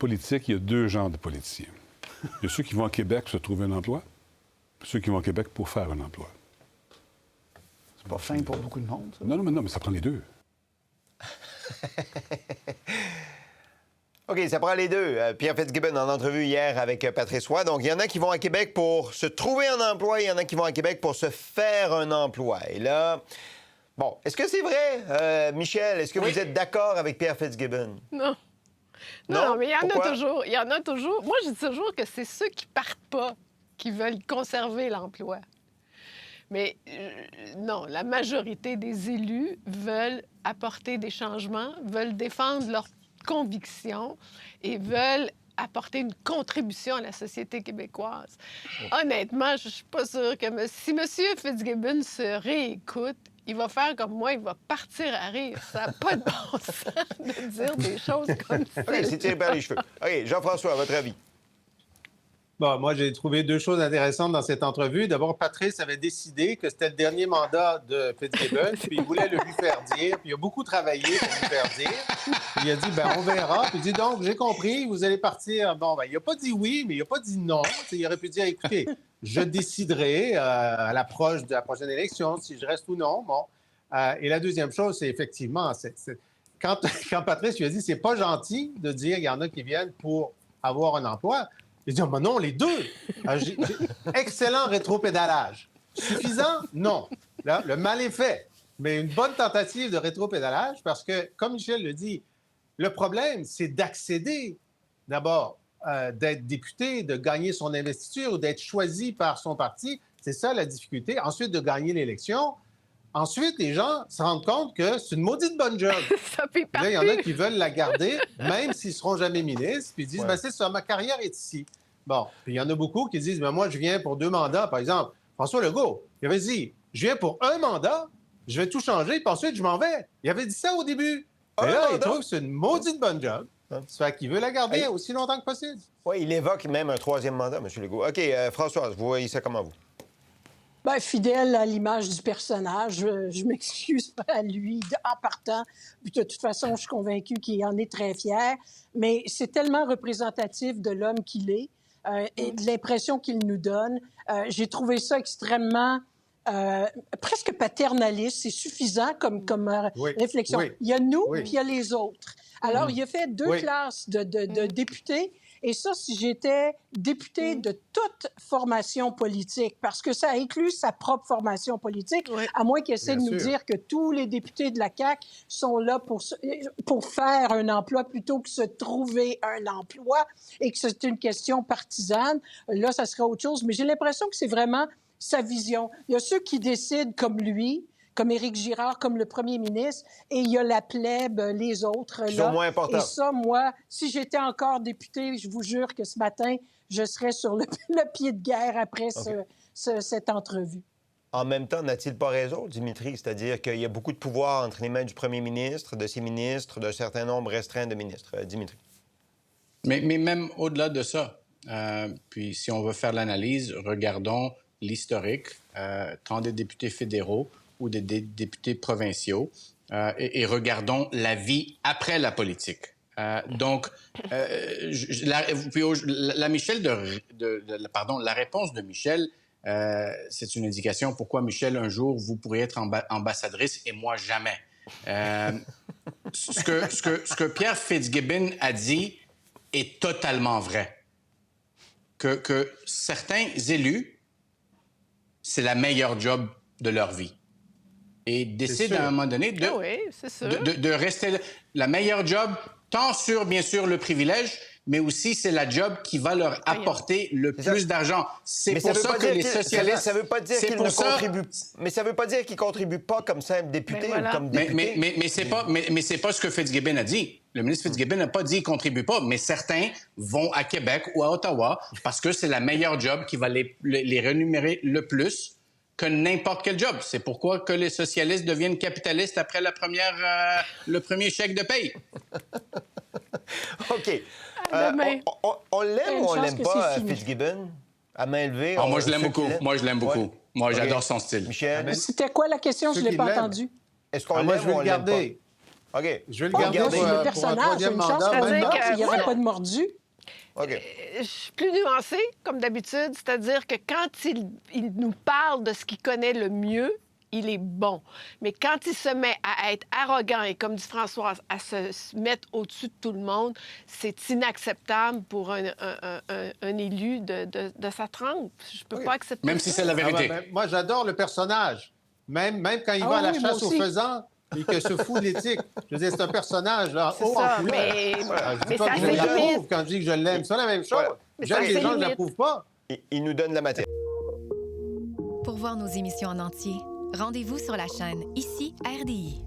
politique, il y a deux genres de politiciens. Il y a ceux qui vont à Québec se trouver un emploi, puis ceux qui vont à Québec pour faire un emploi. C'est pas fin pour beaucoup de monde, ça. Non, mais ça prend les deux. OK, ça prend les deux. Pierre Fitzgibbon en entrevue hier avec Patrice Roy. Donc, il y en a qui vont à Québec pour se trouver un emploi, il y en a qui vont à Québec pour se faire un emploi. Et là, bon, est-ce que c'est vrai, Michel? Est-ce que vous êtes d'accord avec Pierre Fitzgibbon? Non. Non? Non, mais il y en Pourquoi? a toujours. Il y en a toujours. Moi, je dis toujours que c'est ceux qui partent pas qui veulent conserver l'emploi. Mais non, la majorité des élus veulent apporter des changements, veulent défendre leurs convictions et veulent apporter une contribution à la société québécoise. Honnêtement, je suis pas sûre que si M. Fitzgibbon se réécoute, il va faire comme moi, il va partir à rire. Ça n'a pas de bon sens de dire des choses comme ça. OK, c'est tiré par les cheveux. OK, Jean-François, à votre avis? Bon, moi, j'ai trouvé deux choses intéressantes dans cette entrevue. D'abord, Patrice avait décidé que c'était le dernier mandat de Fitzgibbon, puis il voulait le lui faire dire, puis il a beaucoup travaillé pour lui faire dire. Puis il a dit, on verra. Puis il dit, donc, j'ai compris, vous allez partir. Bon, il n'a pas dit oui, mais il n'a pas dit non. Il aurait pu dire, écoutez, je déciderai à l'approche de la prochaine élection si je reste ou non. Bon. Et la deuxième chose, c'est effectivement, quand Patrice lui a dit, c'est pas gentil de dire qu'il y en a qui viennent pour avoir un emploi. Il dit, non, les deux. Excellent rétropédalage. Suffisant? Non. Là, le mal est fait. Mais une bonne tentative de rétropédalage parce que, comme Michel le dit, le problème, c'est d'accéder, d'abord, d'être député, de gagner son investiture ou d'être choisi par son parti. C'est ça la difficulté. Ensuite, de gagner l'élection. Ensuite, les gens se rendent compte que c'est une maudite bonne job. Ça fait partie. Là, il y en a qui veulent la garder, même s'ils ne seront jamais ministres, puis ils disent, c'est ça, ma carrière est ici. Bon, puis il y en a beaucoup qui disent, moi, je viens pour 2 mandats. Par exemple, François Legault, il avait dit, je viens pour 1 mandat, je vais tout changer, puis ensuite, je m'en vais. Il avait dit ça au début. Et là, il trouve que c'est une maudite bonne job. Ça fait qu'il veut la garder aussi longtemps que possible. Oui, il évoque même un 3e mandat, M. Legault. OK, Françoise, vous voyez ça comment, vous? Bien, fidèle à l'image du personnage, je m'excuse à lui en partant. Puis de toute façon, je suis convaincue qu'il en est très fier. Mais c'est tellement représentatif de l'homme qu'il est et de l'impression qu'il nous donne. J'ai trouvé ça extrêmement presque paternaliste. C'est suffisant comme réflexion. Oui. Il y a nous, Oui. puis il y a les autres. Alors, il a fait 2 classes de députés. Et ça, si j'étais députée de toute formation politique, parce que ça inclut sa propre formation politique, à moins qu'il essaie de nous dire que tous les députés de la CAQ sont là pour faire un emploi plutôt que se trouver un emploi et que c'est une question partisane, là, ça serait autre chose. Mais j'ai l'impression que c'est vraiment sa vision. Il y a ceux qui décident comme lui, comme Éric Girard, comme le premier ministre, et il y a la plèbe, les autres. Qui sont moins importants. Et ça, moi, si j'étais encore députée, je vous jure que ce matin, je serais sur le pied de guerre après cette entrevue. En même temps, n'a-t-il pas raison, Dimitri? C'est-à-dire qu'il y a beaucoup de pouvoir entre les mains du premier ministre, de ses ministres, d'un certain nombre restreint de ministres. Dimitri. Mais même au-delà de ça, puis si on veut faire l'analyse, regardons l'historique, tant des députés fédéraux ou des députés provinciaux, et regardons la vie après la politique. Donc, la réponse de Michel, c'est une indication pourquoi, Michel, un jour, vous pourriez être ambassadrice et moi, jamais. Ce que Pierre Fitzgibbon a dit est totalement vrai. Que certains élus, c'est la meilleure job de leur vie. Et décident à un moment donné de rester la meilleure job, tant sur, bien sûr, le privilège, mais aussi c'est la job qui va leur apporter le plus d'argent. C'est pour ça que les socialistes... Ça ne veut pas dire qu'ils ne contribuent... Mais ça ne veut pas dire qu'ils ne contribuent pas comme simple député ou comme député. Mais c'est pas ce que Fitzgibbon a dit. Le ministre Fitzgibbon n'a pas dit qu'il ne contribue pas, mais certains vont à Québec ou à Ottawa parce que c'est la meilleure job qui va les rémunérer le plus que n'importe quel job. C'est pourquoi que les socialistes deviennent capitalistes après le premier chèque de paye. OK. On l'aime ou on l'aime pas, Fitzgibbon? À main levée? Moi, je l'aime beaucoup. Ouais. Moi, j'adore son style. Michel? C'était quoi la question? Je ne l'ai pas entendu. Est-ce qu'on moi, l'aime je veux ou on le l'aime pas? garder. OK. Je vais le Ah, garder ben, pour, c'est le pour un personnage, il y a troisième une chance mandat. qu'on C'est-à-dire meurt que- s'il n'y aurait voilà. pas de mordu. OK. Je suis plus nuancée, comme d'habitude, c'est-à-dire que quand il nous parle de ce qu'il connaît le mieux, il est bon. Mais quand il se met à être arrogant et, comme dit Françoise, à se mettre au-dessus de tout le monde, c'est inacceptable pour un élu de sa trempe. Je peux pas accepter Même ça. si c'est la Ah, vérité. ben, moi, j'adore le personnage. Même quand il Ah va à la oui, moi chasse aux aussi. faisans et que se fout de l'éthique. Je veux dire, c'est un personnage là, C'est haut ça, en couleur. mais Je dis ça pas a que ses je l'approuve limites. quand je dis que je l'aime. C'est la même chose. Voilà. Mais J'aime ça a les ses gens que je limites. l'approuve pas. Il nous donne la matière. Pour voir nos émissions en entier, rendez-vous sur la chaîne Ici RDI.